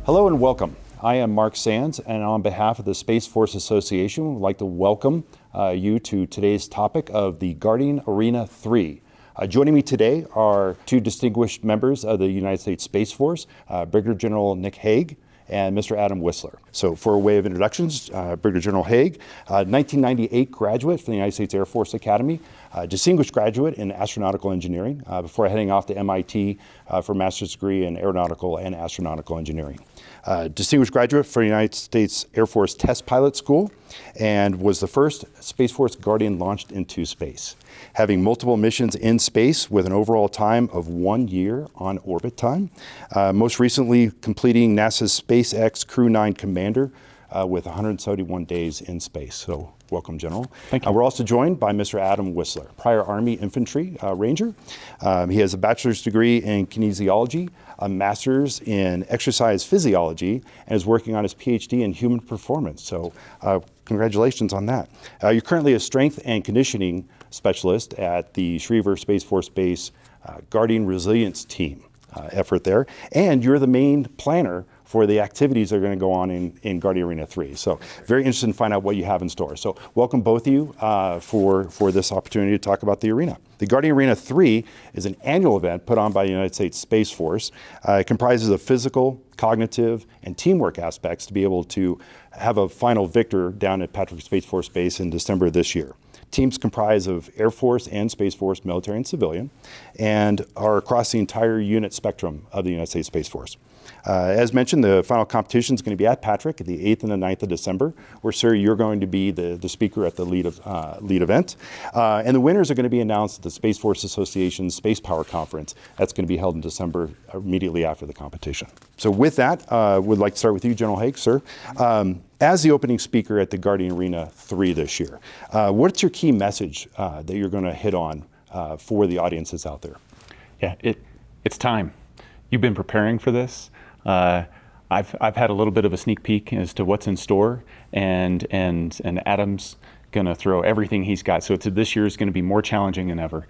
Hello and welcome. I am Marc Sands, and on behalf of the Space Force Association, we'd like to welcome you to today's topic of the Guardian Arena 3. Joining me today are two distinguished members of the United States Space Force, Brigadier General Nick Hague and Mr. Adam Whisler. So for a way of introductions, Brigadier General Hague, 1998 graduate from the United States Air Force Academy, distinguished graduate in astronautical engineering before heading off to MIT for a master's degree in aeronautical and astronautical engineering. Distinguished graduate from the United States Air Force Test Pilot School and was the first Space Force Guardian launched into space, having multiple missions in space with an overall time of 1 year on orbit time. Most recently completing NASA's SpaceX Crew 9 Commander with 171 days in space. So welcome, General. Thank you. We're also joined by Mr. Adam Whisler, prior Army Infantry Ranger. He has a bachelor's degree in kinesiology, a master's in exercise physiology, and is working on his PhD in human performance. So congratulations on that. You're currently a strength and conditioning specialist at the Schriever Space Force Base Guardian Resilience Team effort there, and you're the main planner for the activities that are going to go on in Guardian Arena 3. So very interested in finding out what you have in store. So welcome both of you for this opportunity to talk about the arena. The Guardian Arena 3 is an annual event put on by the United States Space Force. It comprises of physical, cognitive, and teamwork aspects to be able to have a final victor down at Patrick Space Force Base in December of this year. Teams comprise of Air Force and Space Force, military and civilian, and are across the entire unit spectrum of the United States Space Force. As mentioned, the final competition is going to be at Patrick at the 8th and the 9th of December, where, sir, you're going to be the speaker at the lead event. And the winners are going to be announced at the Space Force Association's Space Power Conference. That's going to be held in December, immediately after the competition. So with that, would like to start with you, General Hague, sir. As the opening speaker at the Guardian Arena 3 this year, what's your key message that you're going to hit on for the audiences out there? Yeah, it's time. You've been preparing for this. I've had a little bit of a sneak peek as to what's in store, and Adam's going to throw everything he's got. So this year is going to be more challenging than ever.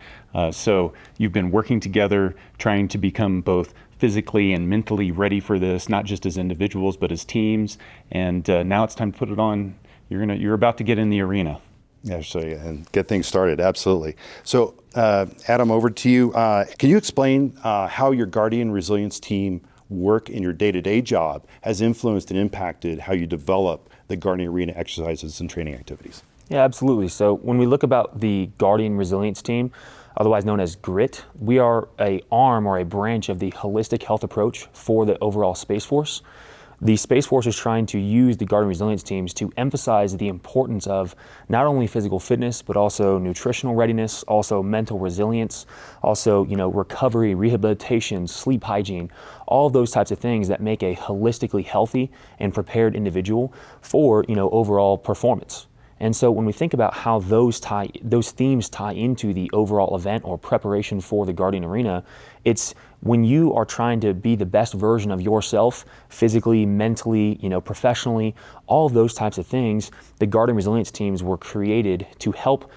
So you've been working together, trying to become both physically and mentally ready for this, not just as individuals, but as teams. And now it's time to put it on. You're about to get in the arena. Yeah, so and get things started, absolutely. So Adam, over to you. Can you explain how your Guardian Resilience Team work in your day-to-day job has influenced and impacted how you develop the Guardian Arena exercises and training activities? Yeah, absolutely. So when we look about the Guardian Resilience Team, otherwise known as GRIT, we are an arm or a branch of the holistic health approach for the overall Space Force. The Space Force is trying to use the Guardian Resilience Teams to emphasize the importance of not only physical fitness, but also nutritional readiness, also mental resilience, also recovery, rehabilitation, sleep hygiene, all of those types of things that make a holistically healthy and prepared individual for overall performance. And so when we think about how those themes tie into the overall event or preparation for the Guardian Arena, it's when you are trying to be the best version of yourself, physically, mentally, professionally, all of those types of things, the Guardian Resilience Teams were created to help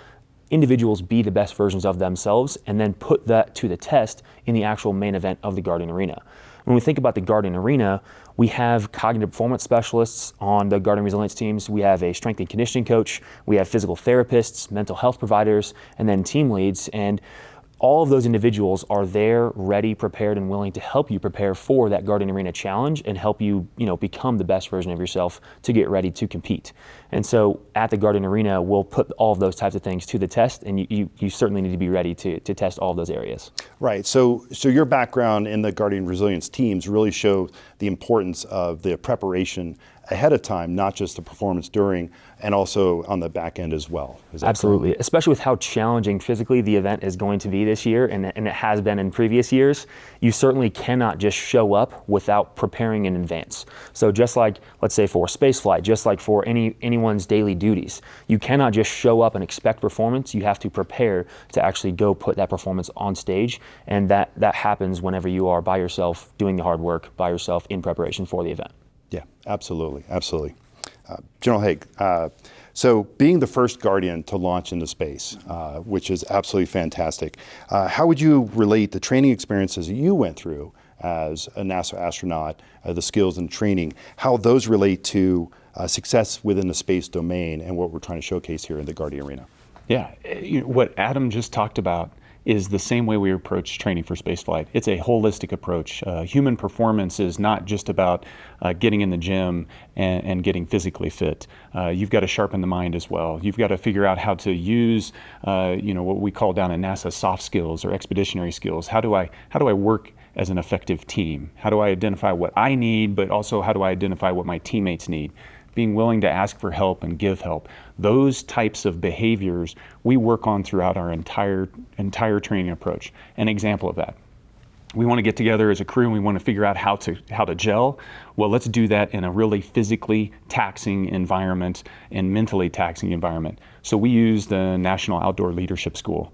individuals be the best versions of themselves and then put that to the test in the actual main event of the Guardian Arena. When we think about the Guardian Arena, we have cognitive performance specialists on the Guardian Resilience Teams. We have a strength and conditioning coach. We have physical therapists, mental health providers, and then team leads. And all of those individuals are there, ready, prepared, and willing to help you prepare for that Guardian Arena challenge and help you, become the best version of yourself to get ready to compete. And so at the Guardian Arena, we'll put all of those types of things to the test, and you certainly need to be ready to test all of those areas. Right. So your background in the Guardian Resilience Teams really show the importance of the preparation ahead of time, not just the performance during, and also on the back end as well. Absolutely, correct? Especially with how challenging physically the event is going to be this year, and it has been in previous years. You certainly cannot just show up without preparing in advance. So just like, let's say for spaceflight, just like for anyone's daily duties, you cannot just show up and expect performance. You have to prepare to actually go put that performance on stage, and that happens whenever you are by yourself doing the hard work by yourself in preparation for the event. Yeah, absolutely, absolutely. General Hague, so being the first Guardian to launch into space, which is absolutely fantastic, how would you relate the training experiences you went through as a NASA astronaut, the skills and training, how those relate to success within the space domain and what we're trying to showcase here in the Guardian Arena. Yeah, what Adam just talked about is the same way we approach training for spaceflight. It's a holistic approach. Human performance is not just about getting in the gym and getting physically fit. You've got to sharpen the mind as well. You've got to figure out how to use, what we call down at NASA soft skills or expeditionary skills. How do I work as an effective team? How do I identify what I need, but also how do I identify what my teammates need? Being willing to ask for help and give help. Those types of behaviors we work on throughout our entire training approach. An example of that. We want to get together as a crew and we want to figure out how to gel. Well, let's do that in a really physically taxing environment and mentally taxing environment. So we use the National Outdoor Leadership School.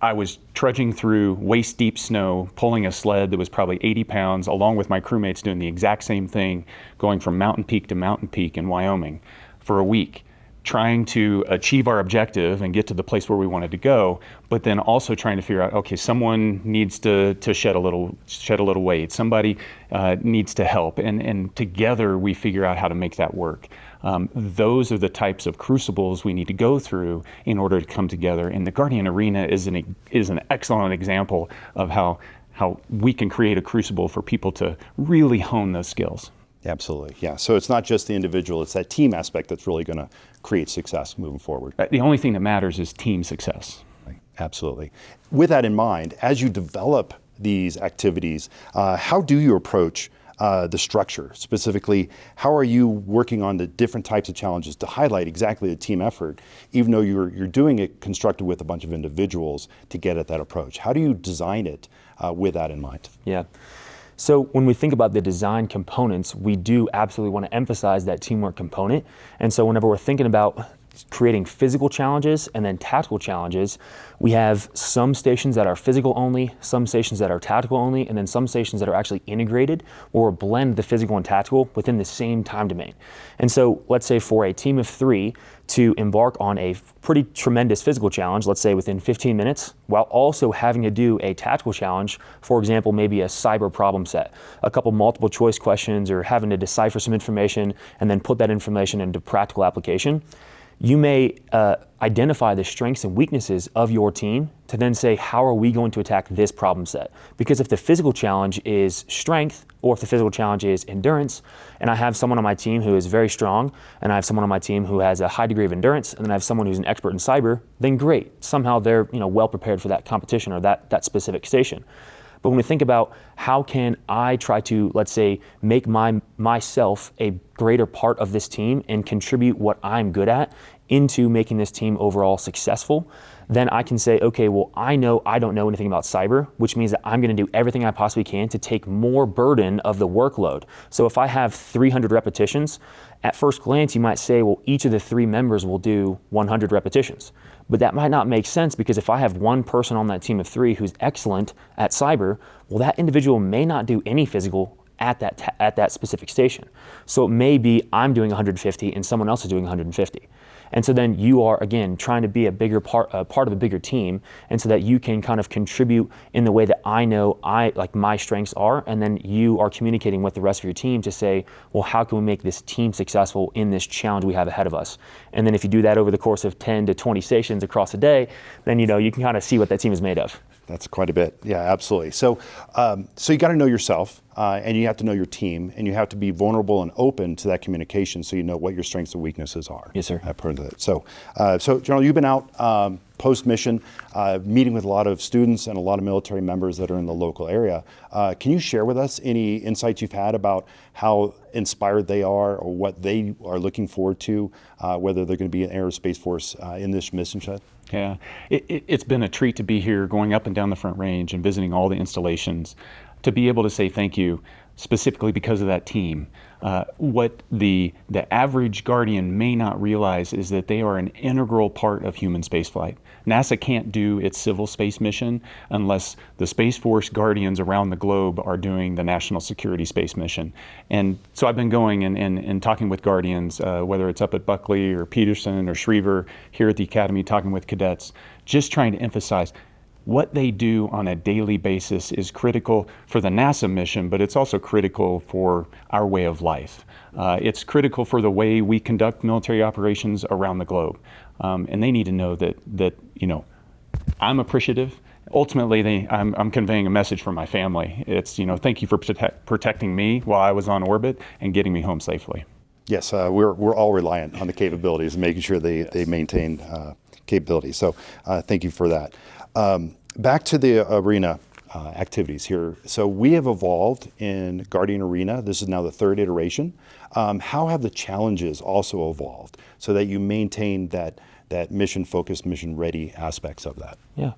I was trudging through waist-deep snow, pulling a sled that was probably 80 pounds, along with my crewmates doing the exact same thing, going from mountain peak to mountain peak in Wyoming for a week, trying to achieve our objective and get to the place where we wanted to go, but then also trying to figure out, okay, someone needs to shed a little weight, somebody needs to help, and together we figure out how to make that work. Those are the types of crucibles we need to go through in order to come together. And the Guardian Arena is an excellent example of how we can create a crucible for people to really hone those skills. Absolutely, yeah. So it's not just the individual, it's that team aspect that's really going to create success moving forward. The only thing that matters is team success. Right. Absolutely. With that in mind, as you develop these activities, how do you approach the structure? Specifically, how are you working on the different types of challenges to highlight exactly the team effort, even though you're doing it constructed with a bunch of individuals to get at that approach? How do you design it with that in mind? Yeah. So when we think about the design components, we do absolutely want to emphasize that teamwork component. And so whenever we're thinking about creating physical challenges and then tactical challenges, we have some stations that are physical only, some stations that are tactical only, and then some stations that are actually integrated or blend the physical and tactical within the same time domain. And so let's say for a team of 3 to embark on a pretty tremendous physical challenge, let's say within 15 minutes, while also having to do a tactical challenge, for example, maybe a cyber problem set, a couple multiple choice questions, or having to decipher some information and then put that information into practical application, you may identify the strengths and weaknesses of your team to then say, how are we going to attack this problem set? Because if the physical challenge is strength, or if the physical challenge is endurance, and I have someone on my team who is very strong, and I have someone on my team who has a high degree of endurance, and then I have someone who's an expert in cyber, then great. Somehow they're well prepared for that competition or that specific station. But when we think about how can I try to, let's say, make myself a greater part of this team and contribute what I'm good at into making this team overall successful, then I can say, okay, well, I know I don't know anything about cyber, which means that I'm going to do everything I possibly can to take more burden of the workload. So if I have 300 repetitions, at first glance, you might say, well, each of the 3 members will do 100 repetitions. But that might not make sense, because if I have one person on that team of 3 who's excellent at cyber, well, that individual may not do any physical at that specific station. So it may be I'm doing 150 and someone else is doing 150. And so then you are, again, trying to be a bigger part of a bigger team, and so that you can kind of contribute in the way that I know my strengths are, and then you are communicating with the rest of your team to say, well, how can we make this team successful in this challenge we have ahead of us? And then if you do that over the course of 10 to 20 stations across a day, then you can kind of see what that team is made of. That's quite a bit. Yeah, absolutely. So you got to know yourself, and you have to know your team, and you have to be vulnerable and open to that communication, so you know what your strengths and weaknesses are. Yes, sir. So, General, you've been out post-mission, meeting with a lot of students and a lot of military members that are in the local area. Can you share with us any insights you've had about how inspired they are, or what they are looking forward to, whether they're going to be in Aerospace Force in this mission set? Yeah, it's been a treat to be here, going up and down the Front Range and visiting all the installations, to be able to say thank you specifically because of that team. What the average Guardian may not realize is that they are an integral part of human spaceflight. NASA can't do its civil space mission unless the Space Force Guardians around the globe are doing the national security space mission. And so I've been going and talking with Guardians, whether it's up at Buckley or Peterson or Schriever, here at the Academy, talking with cadets, just trying to emphasize what they do on a daily basis is critical for the NASA mission, but it's also critical for our way of life. It's critical for the way we conduct military operations around the globe. And they need to know that I'm appreciative. Ultimately, I'm conveying a message from my family. It's, thank you for protecting me while I was on orbit and getting me home safely. Yes, we're all reliant on the capabilities and making sure they maintain capabilities. So thank you for that. Back to the arena activities here. So we have evolved in Guardian Arena. This is now the third iteration. How have the challenges also evolved so that you maintain that mission-focused, mission-ready aspects of that? Yeah.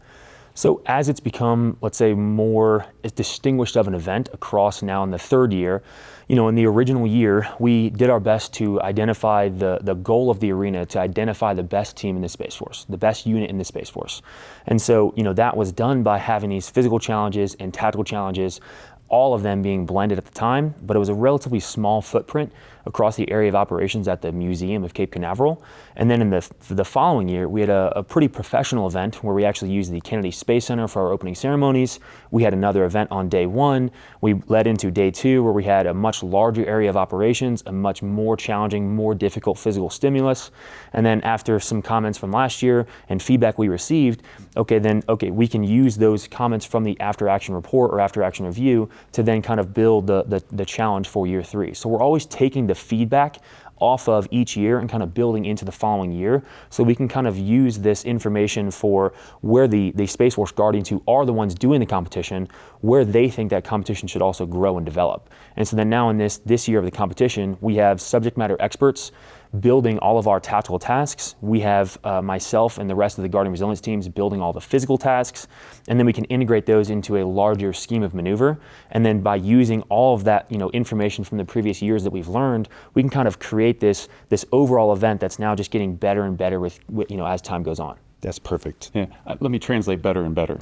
So as it's become, let's say, more distinguished of an event across now in the third year, in the original year, we did our best to identify the goal of the arena, to identify the best team in the Space Force, the best unit in the Space Force. And so, that was done by having these physical challenges and tactical challenges, all of them being blended at the time, but it was a relatively small footprint across the area of operations at the Museum of Cape Canaveral. And then in the following year, we had a pretty professional event where we actually used the Kennedy Space Center for our opening ceremonies. We had another event on day one. We led into day two, where we had a much larger area of operations, a much more challenging, more difficult physical stimulus. And then after some comments from last year and feedback we received, we can use those comments from the after action report or after action review to then kind of build the challenge for year three. So we're always taking the feedback off of each year and kind of building into the following year, so we can kind of use this information for where the Space Force Guardians, who are the ones doing the competition, where they think that competition should also grow and develop. And so then now in this year of the competition, we have subject matter experts building all of our tactical tasks. We have myself and the rest of the Guardian Resilience teams building all the physical tasks, and then we can integrate those into a larger scheme of maneuver. And then by using all of that information from the previous years that we've learned, we can kind of create this overall event that's now just getting better and better with as time goes on. That's perfect. Yeah. Let me translate better and better.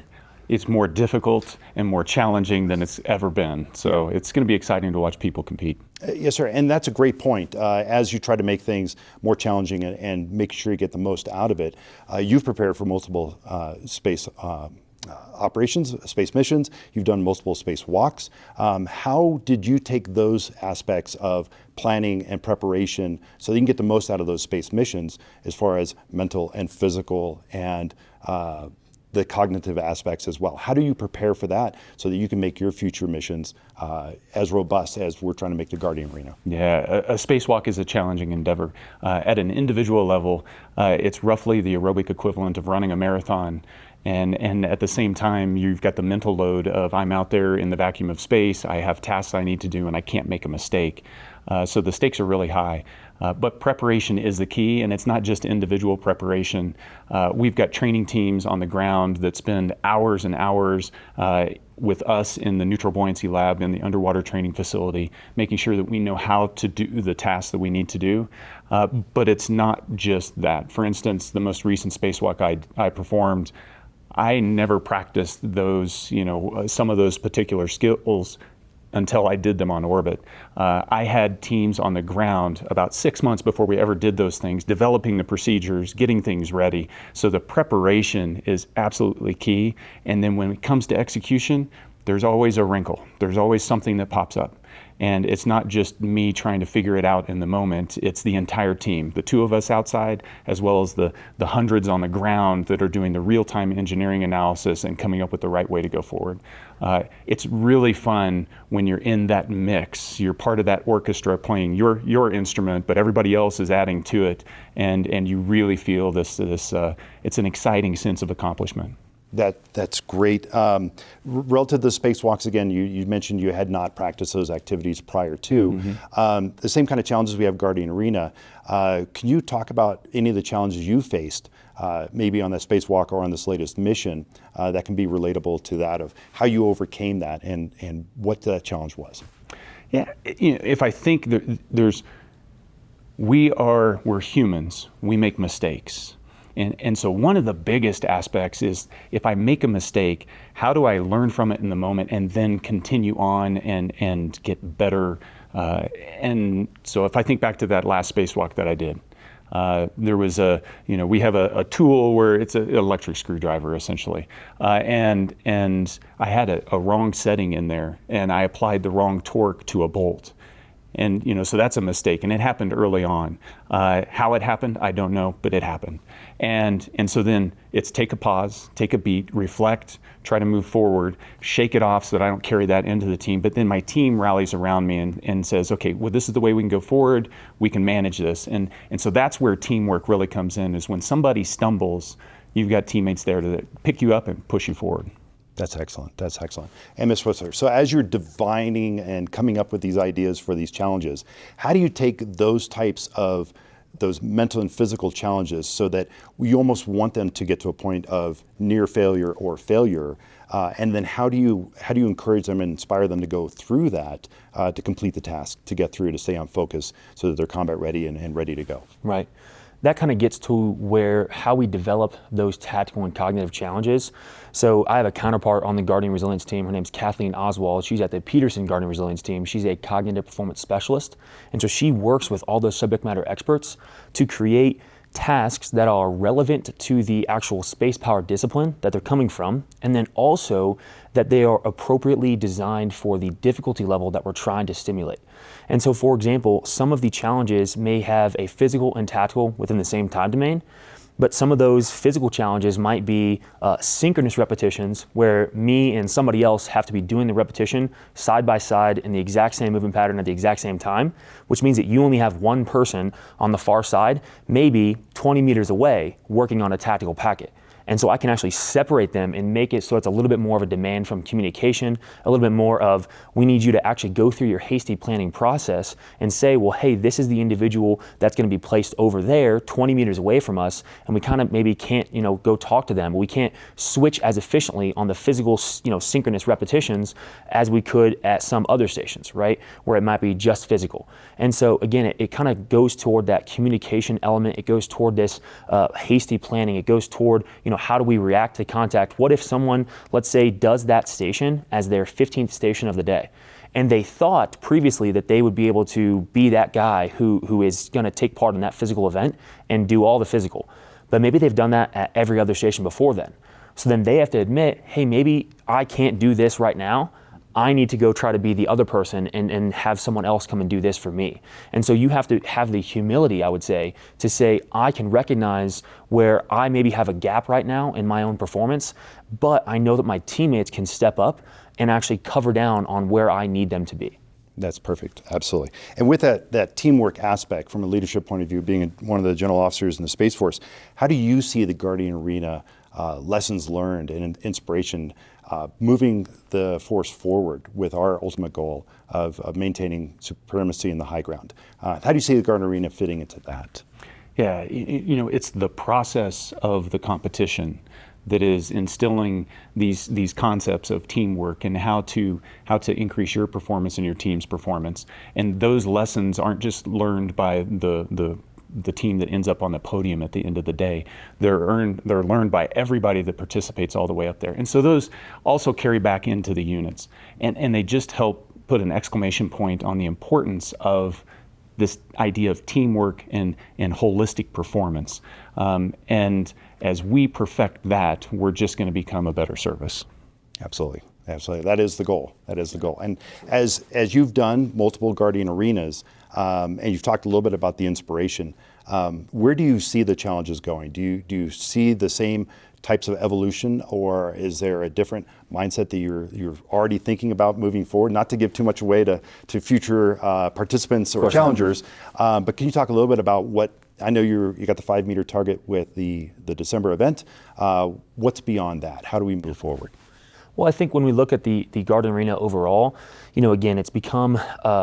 It's more difficult and more challenging than it's ever been. So it's going to be exciting to watch people compete. Yes, sir. And that's a great point. As you try to make things more challenging and make sure you get the most out of it, you've prepared for multiple space operations, space missions. You've done multiple space walks. How did you take those aspects of planning and preparation so that you can get the most out of those space missions as far as mental and physical and the cognitive aspects as well? How do you prepare for that so that you can make your future missions as robust as we're trying to make the Guardian Arena? Yeah, a spacewalk is a challenging endeavor. At an individual level, it's roughly the aerobic equivalent of running a marathon. And at the same time, you've got the mental load of I'm out there in the vacuum of space, I have tasks I need to do, and I can't make a mistake. So the stakes are really high. But preparation is the key, and it's not just individual preparation. We've got training teams on the ground that spend hours and hours with us in the neutral buoyancy lab in the underwater training facility, making sure that we know how to do the tasks that we need to do. But it's not just that. For instance, the most recent spacewalk I performed, I never practiced those, some of those particular skills until I did them on orbit. I had teams on the ground about 6 months before we ever did those things, developing the procedures, getting things ready. So the preparation is absolutely key. And then when it comes to execution, there's always a wrinkle. There's always something that pops up. And it's not just me trying to figure it out in the moment, it's the entire team, the two of us outside, as well as the hundreds on the ground that are doing the real-time engineering analysis and coming up with the right way to go forward. It's really fun when you're in that mix. You're part of that orchestra playing your instrument, but everybody else is adding to it, and you really feel this it's an exciting sense of accomplishment. That's great. Relative to the spacewalks, again, you mentioned you had not practiced those activities prior to. Mm-hmm. The same kind of challenges we have Guardian Arena. Can you talk about any of the challenges you faced, maybe on that spacewalk or on this latest mission, that can be relatable to that of how you overcame that and what that challenge was? Yeah, if I think we're humans, we make mistakes. And so one of the biggest aspects is if I make a mistake, how do I learn from it in the moment and then continue on and get better? And so if I think back to that last spacewalk that I did, There was we have a tool where it's an electric screwdriver essentially, and I had a wrong setting in there, and I applied the wrong torque to a bolt. And so that's a mistake, and it happened early on. How it happened, I don't know, but it happened. And so then it's take a pause, take a beat, reflect, try to move forward, shake it off so that I don't carry that into the team. But then my team rallies around me and says, okay, well, this is the way we can go forward. We can manage this. And so that's where teamwork really comes in, is when somebody stumbles, you've got teammates there to pick you up and push you forward. That's excellent. That's excellent. And Ms. Whisler, so as you're divining and coming up with these ideas for these challenges, how do you take those types of those mental and physical challenges so that you almost want them to get to a point of near failure or failure? And then how do you encourage them and inspire them to go through that to complete the task, to get through, to stay on focus so that they're combat ready and ready to go? Right. That kind of gets to how we develop those tactical and cognitive challenges. So I have a counterpart on the Guardian Resilience team. Her name's Kathleen Oswald. She's at the Peterson Guardian Resilience team. She's a cognitive performance specialist. And so she works with all those subject matter experts to create tasks that are relevant to the actual space power discipline that they're coming from, and then also that they are appropriately designed for the difficulty level that we're trying to stimulate. And so, for example, some of the challenges may have a physical and tactical within the same time domain, but some of those physical challenges might be synchronous repetitions where me and somebody else have to be doing the repetition side by side in the exact same movement pattern at the exact same time, which means that you only have one person on the far side, maybe 20 meters away, working on a tactical packet. And so I can actually separate them and make it so it's a little bit more of a demand from communication, a little bit more of, we need you to actually go through your hasty planning process and say, well, hey, this is the individual that's going to be placed over there 20 meters away from us, and we kind of maybe can't, go talk to them. We can't switch as efficiently on the physical, synchronous repetitions as we could at some other stations, right? Where it might be just physical. And so again, it kind of goes toward that communication element. It goes toward this hasty planning. It goes toward, how do we react to contact? What if someone, let's say, does that station as their 15th station of the day, and they thought previously that they would be able to be that guy who is going to take part in that physical event and do all the physical, but maybe they've done that at every other station before then. So then they have to admit, hey, maybe I can't do this right now. I need to go try to be the other person and have someone else come and do this for me. And so you have to have the humility, I would say, to say, I can recognize where I maybe have a gap right now in my own performance, but I know that my teammates can step up and actually cover down on where I need them to be. That's perfect, absolutely. And with that teamwork aspect from a leadership point of view, being one of the general officers in the Space Force, how do you see the Guardian Arena lessons learned and inspiration moving the force forward with our ultimate goal of maintaining supremacy in the high ground? How do you see the Guardian Arena fitting into that? Yeah, it's the process of the competition that is instilling these concepts of teamwork and how to increase your performance and your team's performance. And those lessons aren't just learned by the team that ends up on the podium at the end of the day. They're learned by everybody that participates all the way up there. And so those also carry back into the units. And they just help put an exclamation point on the importance of this idea of teamwork and holistic performance. And as we perfect that, we're just going to become a better service. Absolutely. Absolutely. That is the goal. That is the goal. And as you've done multiple Guardian Arenas, and you've talked a little bit about the inspiration, where do you see the challenges going? Do you see the same types of evolution, or is there a different mindset that you're already thinking about moving forward? Not to give too much away to future participants or challengers, but can you talk a little bit about what, I know you got the 5-meter target with the December event. What's beyond that? How do we move forward? Well, I think when we look at the Guardian Arena overall, again, it's become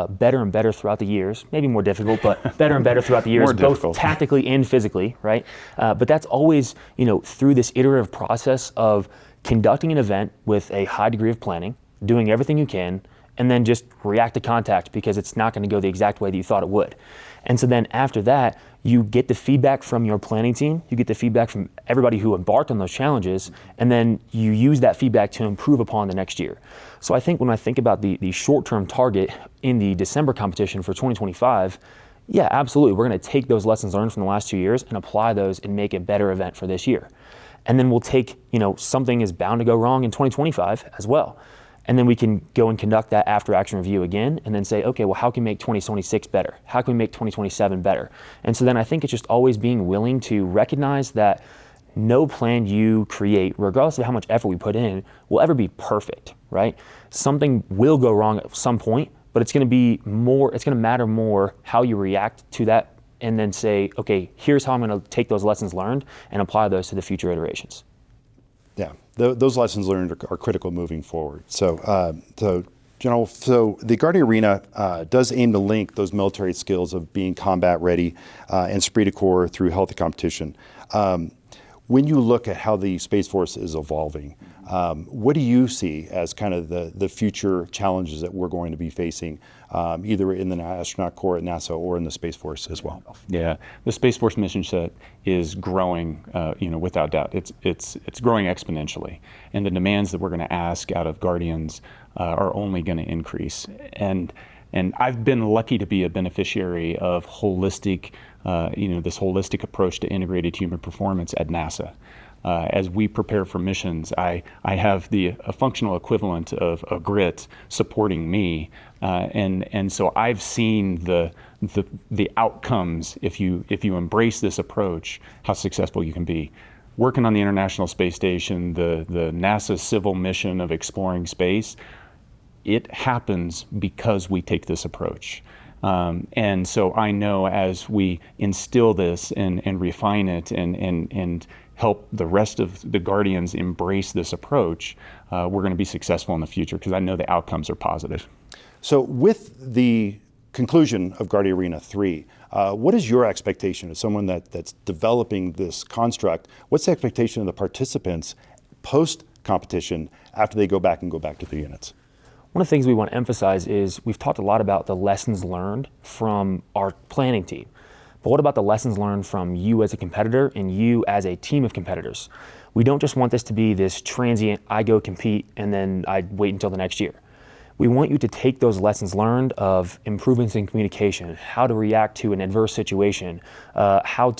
better and better throughout the years. Maybe more difficult, but better and better throughout the years, both tactically and physically, right? But that's always, through this iterative process of conducting an event with a high degree of planning, doing everything you can, and then just react to contact because it's not going to go the exact way that you thought it would. And so then after that, you get the feedback from your planning team, you get the feedback from everybody who embarked on those challenges, and then you use that feedback to improve upon the next year. So I think when I think about the short-term target in the December competition for 2025, Yeah, absolutely. We're going to take those lessons learned from the last 2 years and apply those and make a better event for this year. And then we'll take, something is bound to go wrong in 2025 as well. And then we can go and conduct that after action review again and then say, okay, well, how can we make 2026 better? How can we make 2027 better? And so then I think it's just always being willing to recognize that no plan you create, regardless of how much effort we put in, will ever be perfect, right? Something will go wrong at some point, but it's going to matter more how you react to that and then say, okay, here's how I'm going to take those lessons learned and apply those to the future iterations. Yeah, those lessons learned are critical moving forward. So, General, the Guardian Arena does aim to link those military skills of being combat ready and esprit de corps through healthy competition. When you look at how the Space Force is evolving, what do you see as kind of the future challenges that we're going to be facing, either in the astronaut corps at NASA or in the Space Force as well? Yeah, the Space Force mission set is growing, without doubt. It's growing exponentially, and the demands that we're going to ask out of Guardians are only going to increase. And I've been lucky to be a beneficiary of holistic, this holistic approach to integrated human performance at NASA. As we prepare for missions, I have a functional equivalent of a grit supporting me, and so I've seen the outcomes if you embrace this approach, how successful you can be. Working on the International Space Station, the NASA civil mission of exploring space, it happens because we take this approach. And so I know as we instill this and refine it and help the rest of the Guardians embrace this approach, we're going to be successful in the future because I know the outcomes are positive. So with the conclusion of Guardian Arena 3, what is your expectation as someone that's developing this construct? What's the expectation of the participants post-competition after they go back to their units? One of the things we want to emphasize is we've talked a lot about the lessons learned from our planning team. But what about the lessons learned from you as a competitor and you as a team of competitors? We don't just want this to be this transient, I go compete and then I wait until the next year. We want you to take those lessons learned of improvements in communication, how to react to an adverse situation, how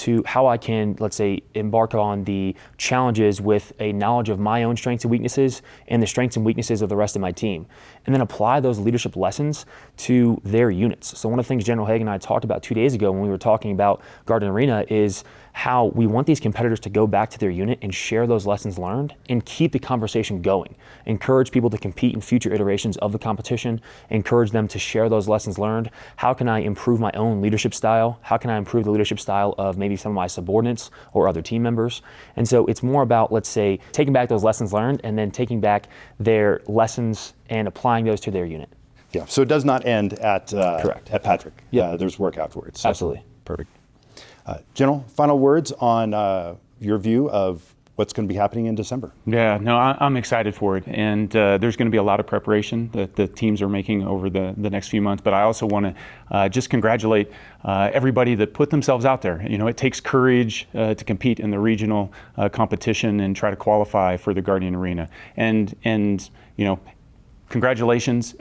I can, let's say, embark on the challenges with a knowledge of my own strengths and weaknesses and the strengths and weaknesses of the rest of my team, and then apply those leadership lessons to their units. So one of the things General Hague and I talked about 2 days ago when we were talking about Guardian Arena is how we want these competitors to go back to their unit and share those lessons learned and keep the conversation going. Encourage people to compete in future iterations of the competition, encourage them to share those lessons learned. How can I improve my own leadership style? How can I improve the leadership style of maybe some of my subordinates or other team members? And so it's more about, let's say, taking back those lessons learned and then taking back their lessons and applying those to their unit. Yeah, so it does not end at Correct. At Patrick. Yeah, there's work afterwards. Absolutely. Perfect. General, final words on your view of what's going to be happening in December. Yeah, no, I'm excited for it, and there's going to be a lot of preparation that the teams are making over the next few months, but I also want to just congratulate everybody that put themselves out there. It takes courage to compete in the regional competition and try to qualify for the Guardian Arena, and congratulations.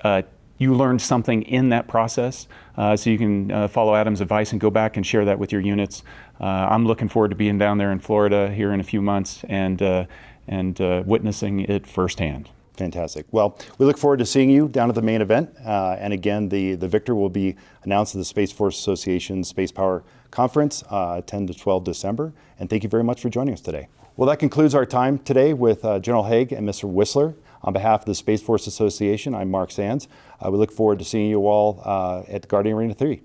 You learned something in that process, so you can follow Adam's advice and go back and share that with your units. I'm looking forward to being down there in Florida here in a few months and witnessing it firsthand. Fantastic. Well, we look forward to seeing you down at the main event. And again, the victor will be announced at the Space Force Association Space Power Conference 10 to 12 December. And thank you very much for joining us today. Well, that concludes our time today with General Hague and Mr. Whisler. On behalf of the Space Force Association, I'm Marc Sands. We look forward to seeing you all at the Guardian Arena 3.